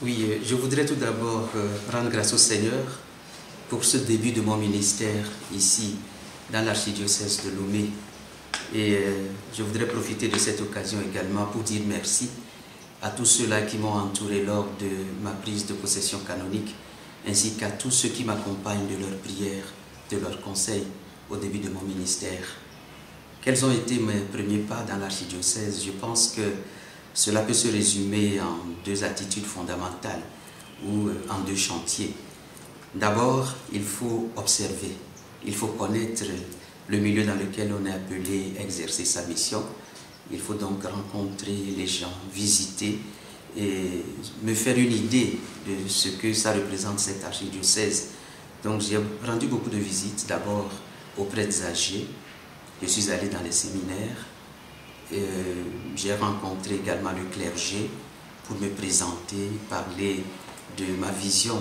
Oui, je voudrais tout d'abord rendre grâce au Seigneur pour ce début de mon ministère ici dans l'archidiocèse de Lomé. Et je voudrais profiter de cette occasion également pour dire merci à tous ceux-là qui m'ont entouré lors de ma prise de possession canonique, ainsi qu'à tous ceux qui m'accompagnent de leurs prières, de leurs conseils au début de mon ministère. Quels ont été mes premiers pas dans l'archidiocèse? Je pense que cela peut se résumer en deux attitudes fondamentales ou en deux chantiers. D'abord, il faut observer, il faut connaître le milieu dans lequel on est appelé à exercer sa mission. Il faut donc rencontrer les gens, visiter et me faire une idée de ce que ça représente cet archidiocèse. Donc j'ai rendu beaucoup de visites, d'abord auprès des âgés. Je suis allé dans les séminaires. J'ai rencontré également le clergé pour me présenter, parler de ma vision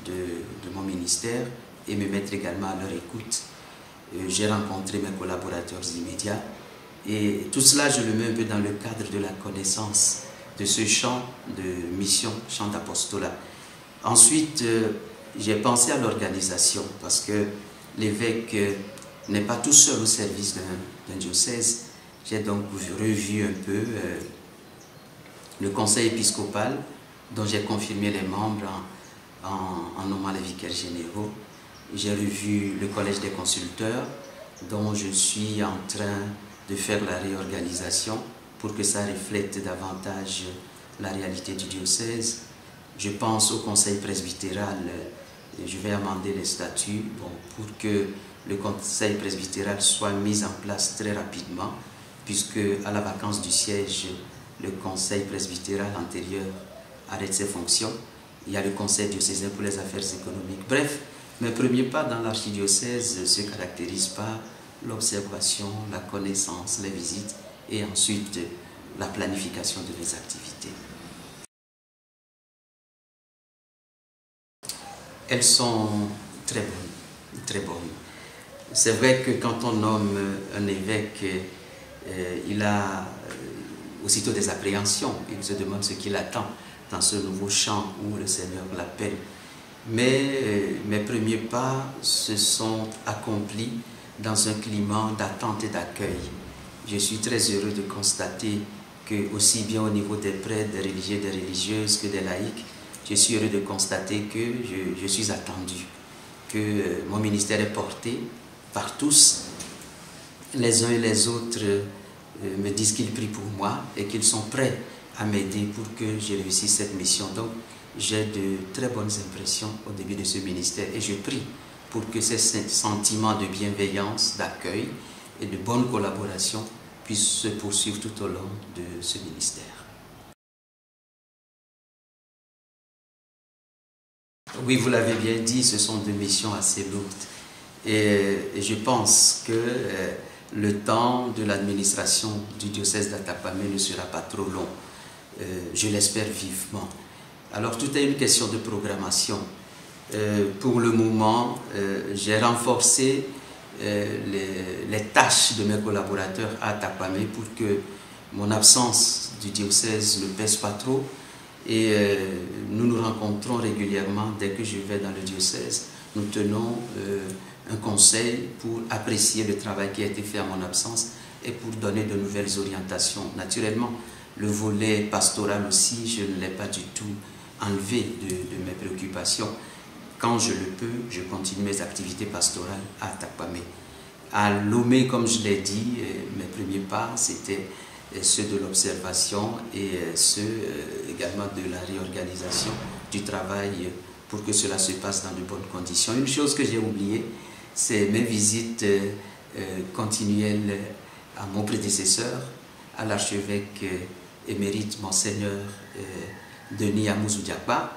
de mon ministère et me mettre également à leur écoute. J'ai rencontré mes collaborateurs immédiats et tout cela je le mets un peu dans le cadre de la connaissance de ce champ de mission, champ d'apostolat. Ensuite, j'ai pensé à l'organisation parce que l'évêque n'est pas tout seul au service d'un diocèse. J'ai donc revu un peu le conseil épiscopal dont j'ai confirmé les membres en nommant les vicaires généraux. J'ai revu le collège des consulteurs dont je suis en train de faire la réorganisation pour que ça reflète davantage la réalité du diocèse. Je pense au conseil presbytéral, je vais amender les statuts pour que le conseil presbytéral soit mis en place très rapidement, puisque à la vacance du siège, le conseil presbytéral antérieur arrête ses fonctions. Il y a le conseil diocésain pour les affaires économiques. Bref, mes premiers pas dans l'archidiocèse se caractérisent par l'observation, la connaissance, les visites et ensuite la planification de mes activités. Elles sont très bonnes, très bonnes. C'est vrai que quand on nomme un évêque, il a aussitôt des appréhensions, il se demande ce qu'il attend dans ce nouveau champ où le Seigneur l'appelle. Mais mes premiers pas se sont accomplis dans un climat d'attente et d'accueil. Je suis très heureux de constater que, aussi bien au niveau des prêtres, des religieux, des religieuses que des laïcs, je suis heureux de constater que je suis attendu, que mon ministère est porté par tous. Les uns et les autres me disent qu'ils prient pour moi et qu'ils sont prêts à m'aider pour que je réussisse cette mission. Donc, j'ai de très bonnes impressions au début de ce ministère et je prie pour que ces sentiments de bienveillance, d'accueil et de bonne collaboration puissent se poursuivre tout au long de ce ministère. Oui, vous l'avez bien dit, ce sont deux missions assez lourdes et je pense que le temps de l'administration du diocèse d'Atapamé ne sera pas trop long. Je l'espère vivement. Alors, tout est une question de programmation. Pour le moment, j'ai renforcé les tâches de mes collaborateurs à Atapamé pour que mon absence du diocèse ne pèse pas trop. Et nous nous rencontrons régulièrement dès que je vais dans le diocèse. Nous tenons un conseil pour apprécier le travail qui a été fait à mon absence et pour donner de nouvelles orientations. Naturellement, le volet pastoral aussi, je ne l'ai pas du tout enlevé de mes préoccupations. Quand je le peux, je continue mes activités pastorales à Atapamé. À Lomé, comme je l'ai dit, mes premiers pas, c'était ceux de l'observation et ceux également de la réorganisation du travail pour que cela se passe dans de bonnes conditions. Une chose que j'ai oubliée, c'est mes visites continuelles à mon prédécesseur, à l'archevêque émérite Monseigneur Denis Amouzou Diakba,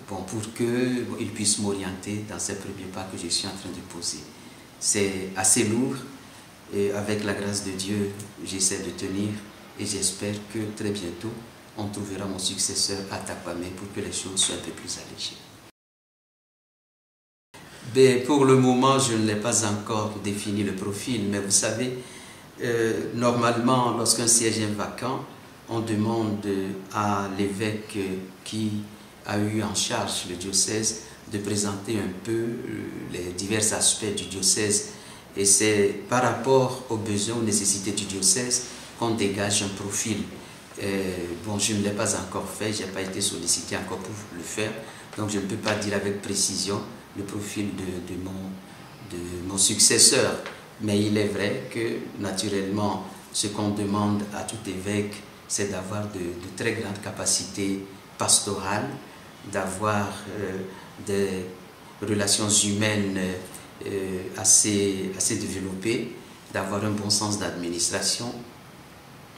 pour qu'il puisse m'orienter dans ces premiers pas que je suis en train de poser. C'est assez lourd et avec la grâce de Dieu, j'essaie de tenir et j'espère que très bientôt, on trouvera mon successeur à Atapamé pour que les choses soient un peu plus allégées. Mais pour le moment, je ne l'ai pas encore défini le profil, mais vous savez, normalement, lorsqu'un siège est vacant, on demande à l'évêque qui a eu en charge le diocèse de présenter un peu les divers aspects du diocèse. Et c'est par rapport aux besoins, aux nécessités du diocèse qu'on dégage un profil. Bon, je ne l'ai pas encore fait, je n'ai pas été sollicité encore pour le faire, donc je ne peux pas dire avec précision le profil de mon successeur. Mais il est vrai que, naturellement, ce qu'on demande à tout évêque, c'est d'avoir de très grandes capacités pastorales, d'avoir des relations humaines assez développées, d'avoir un bon sens d'administration,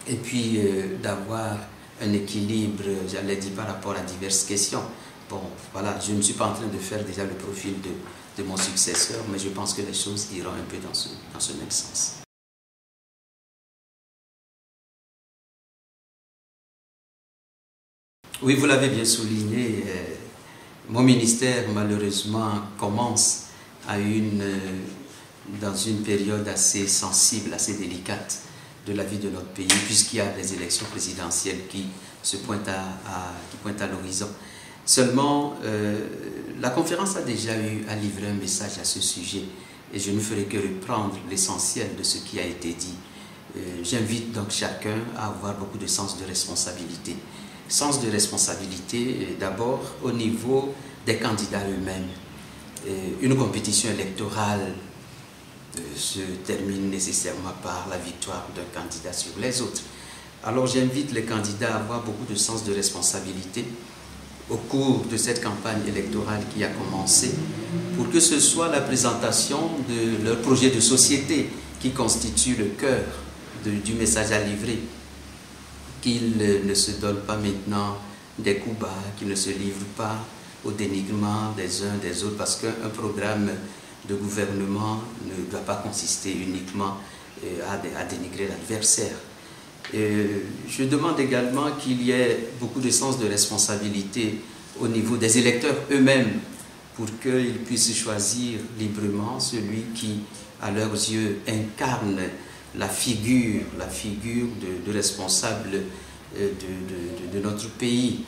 et puis d'avoir un équilibre, j'allais dire, par rapport à diverses questions. Bon, voilà, je ne suis pas en train de faire déjà le profil de mon successeur, mais je pense que les choses iront un peu dans ce même sens. Oui, vous l'avez bien souligné, mon ministère, malheureusement, commence dans une période assez sensible, assez délicate de la vie de notre pays, puisqu'il y a des élections présidentielles qui pointent à l'horizon. Seulement, la conférence a déjà eu à livrer un message à ce sujet, et je ne ferai que reprendre l'essentiel de ce qui a été dit. J'invite donc chacun à avoir beaucoup de sens de responsabilité. Sens de responsabilité, d'abord au niveau des candidats eux-mêmes. Une compétition électorale se termine nécessairement par la victoire d'un candidat sur les autres. Alors j'invite les candidats à avoir beaucoup de sens de responsabilité au cours de cette campagne électorale qui a commencé, pour que ce soit la présentation de leur projet de société qui constitue le cœur du message à livrer, qu'ils ne se donnent pas maintenant des coups bas, qu'ils ne se livrent pas au dénigrement des uns des autres, parce qu'un programme de gouvernement ne doit pas consister uniquement à dénigrer l'adversaire. Je demande également qu'il y ait beaucoup de sens de responsabilité au niveau des électeurs eux-mêmes, pour qu'ils puissent choisir librement celui qui, à leurs yeux, incarne la figure de responsable de notre pays.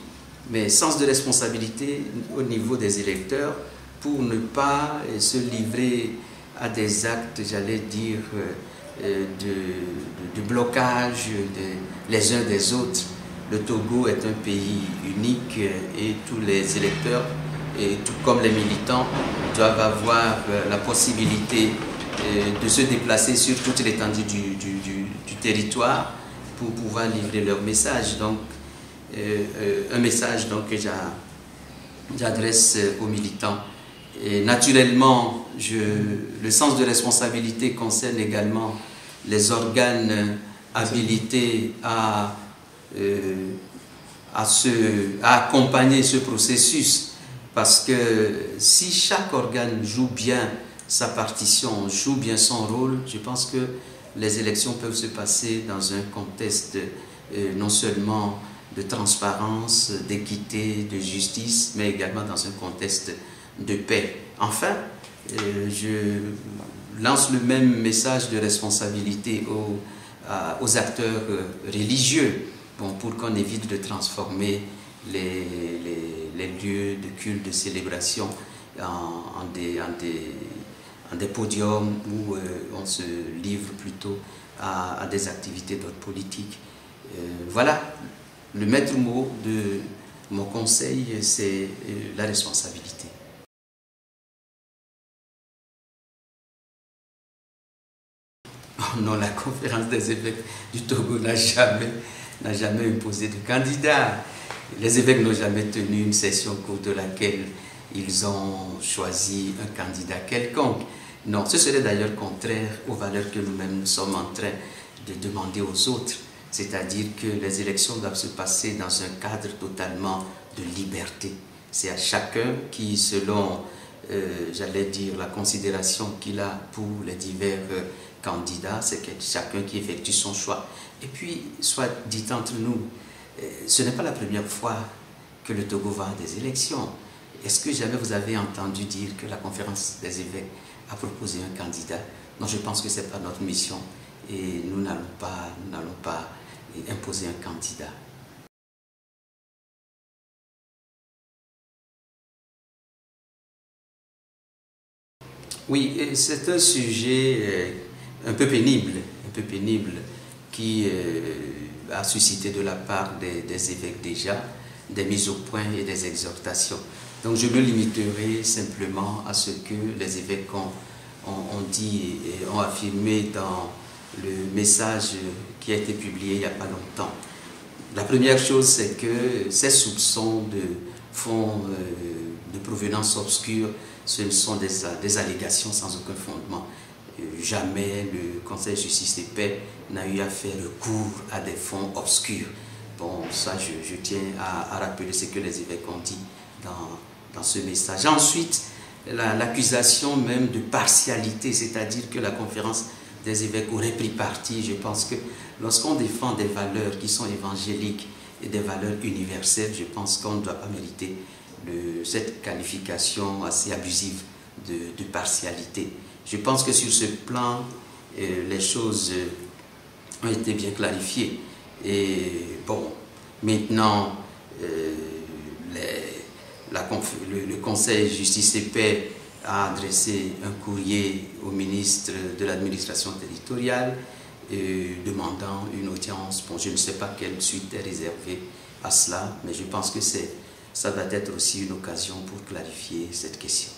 Mais sens de responsabilité au niveau des électeurs pour ne pas se livrer à des actes, j'allais dire, de blocage les uns des autres. Le Togo est un pays unique et tous les électeurs, et tout comme les militants, doivent avoir la possibilité de se déplacer sur toute l'étendue du territoire pour pouvoir livrer leur message. Donc, un message donc, que j'adresse aux militants. Et naturellement, le sens de responsabilité concerne également les organes habilités à accompagner ce processus, parce que si chaque organe joue bien sa partition, joue bien son rôle, je pense que les élections peuvent se passer dans un contexte non seulement de transparence, d'équité, de justice, mais également dans un contexte de paix. Enfin, je lance le même message de responsabilité aux acteurs religieux, bon, pour qu'on évite de transformer les lieux de culte, de célébration en des podiums où on se livre plutôt à des activités d'ordre politique. Voilà, le maître mot de mon conseil, c'est la responsabilité. Oh non, la conférence des évêques du Togo n'a jamais imposé de candidat. Les évêques n'ont jamais tenu une session au cours de laquelle ils ont choisi un candidat quelconque. Non, ce serait d'ailleurs contraire aux valeurs que nous-mêmes nous sommes en train de demander aux autres. C'est-à-dire que les élections doivent se passer dans un cadre totalement de liberté. C'est à chacun qui, selon, j'allais dire, la considération qu'il a pour les divers candidats, c'est chacun qui effectue son choix. Et puis, soit dit entre nous, ce n'est pas la première fois que le Togo va à des élections. Est-ce que jamais vous avez entendu dire que la conférence des évêques a proposé un candidat? Non, je pense que ce n'est pas notre mission et nous n'allons pas imposer un candidat. Oui, c'est un sujet un peu pénible qui a suscité de la part des évêques déjà des mises au point et des exhortations. Donc je me limiterai simplement à ce que les évêques ont dit et ont affirmé dans le message qui a été publié il n'y a pas longtemps. La première chose, c'est que ces soupçons de fonds de provenance obscure, ce sont des allégations sans aucun fondement. Jamais le Conseil de justice et paix n'a eu à faire recours à des fonds obscurs. Bon, ça, je tiens à rappeler ce que les évêques ont dit dans ce message. Ensuite, l'accusation même de partialité, c'est-à-dire que la conférence des évêques aurait pris parti. Je pense que lorsqu'on défend des valeurs qui sont évangéliques et des valeurs universelles, je pense qu'on ne doit pas mériter cette qualification assez abusive de partialité. Je pense que sur ce plan, les choses ont été bien clarifiées. Et bon, maintenant, le Conseil de justice et paix a adressé un courrier au ministre de l'administration territoriale demandant une audience. Bon, je ne sais pas quelle suite est réservée à cela, mais je pense que ça va être aussi une occasion pour clarifier cette question.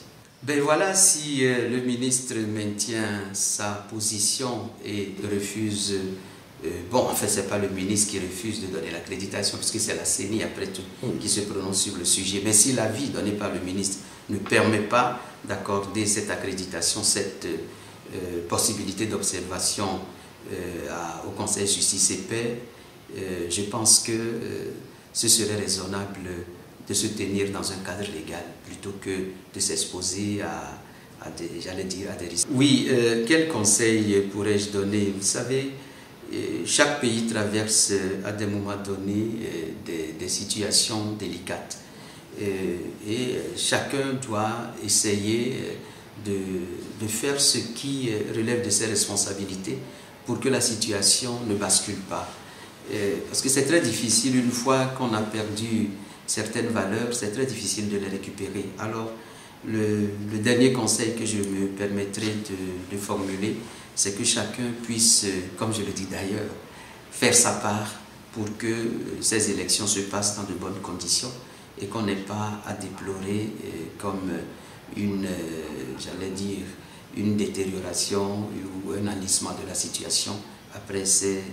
Ben voilà, si le ministre maintient sa position et refuse, bon, en fait, ce n'est pas le ministre qui refuse de donner l'accréditation, puisque c'est la CENI, après tout, qui se prononce sur le sujet. Mais si l'avis donné par le ministre ne permet pas d'accorder cette accréditation, cette possibilité d'observation au Conseil de justice et paix, je pense que ce serait raisonnable de se tenir dans un cadre légal plutôt que de s'exposer à des risques. Oui, quel conseil pourrais-je donner? Vous savez, chaque pays traverse à des moments donnés des situations délicates et chacun doit essayer de faire ce qui relève de ses responsabilités pour que la situation ne bascule pas. Parce que c'est très difficile, une fois qu'on a perdu certaines valeurs, c'est très difficile de les récupérer. Alors, le dernier conseil que je me permettrai de formuler, c'est que chacun puisse, comme je le dis d'ailleurs, faire sa part pour que ces élections se passent dans de bonnes conditions et qu'on n'ait pas à déplorer comme j'allais dire, une détérioration ou un enlisement de la situation après ces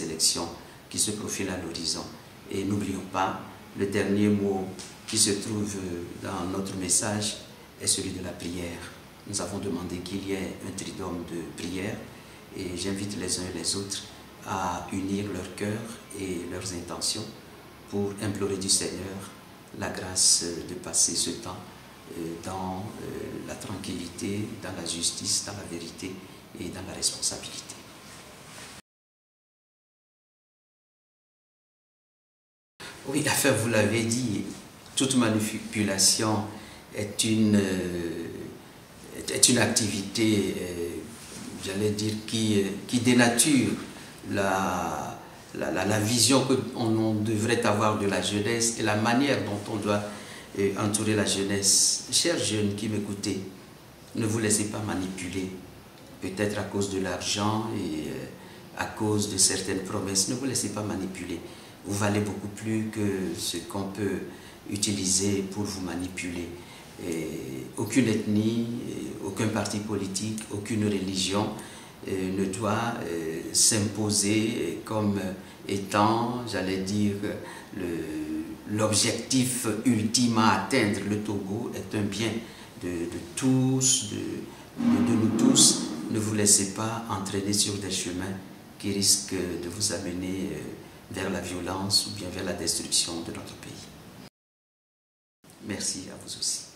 élections qui se profilent à l'horizon. Et n'oublions pas, le dernier mot qui se trouve dans notre message est celui de la prière. Nous avons demandé qu'il y ait un tridôme de prière et j'invite les uns et les autres à unir leurs cœurs et leurs intentions pour implorer du Seigneur la grâce de passer ce temps dans la tranquillité, dans la justice, dans la vérité et dans la responsabilité. Oui, enfin, vous l'avez dit, toute manipulation est une activité, j'allais dire, qui dénature la vision qu'on devrait avoir de la jeunesse et la manière dont on doit entourer la jeunesse. Chers jeunes qui m'écoutez, ne vous laissez pas manipuler, peut-être à cause de l'argent et à cause de certaines promesses. Ne vous laissez pas manipuler. Vous valez beaucoup plus que ce qu'on peut utiliser pour vous manipuler. Et aucune ethnie, aucun parti politique, aucune religion ne doit s'imposer comme étant, j'allais dire, l'objectif ultime à atteindre. Le Togo est un bien de tous, de nous tous. Ne vous laissez pas entraîner sur des chemins qui risquent de vous amener vers la violence ou bien vers la destruction de notre pays. Merci à vous aussi.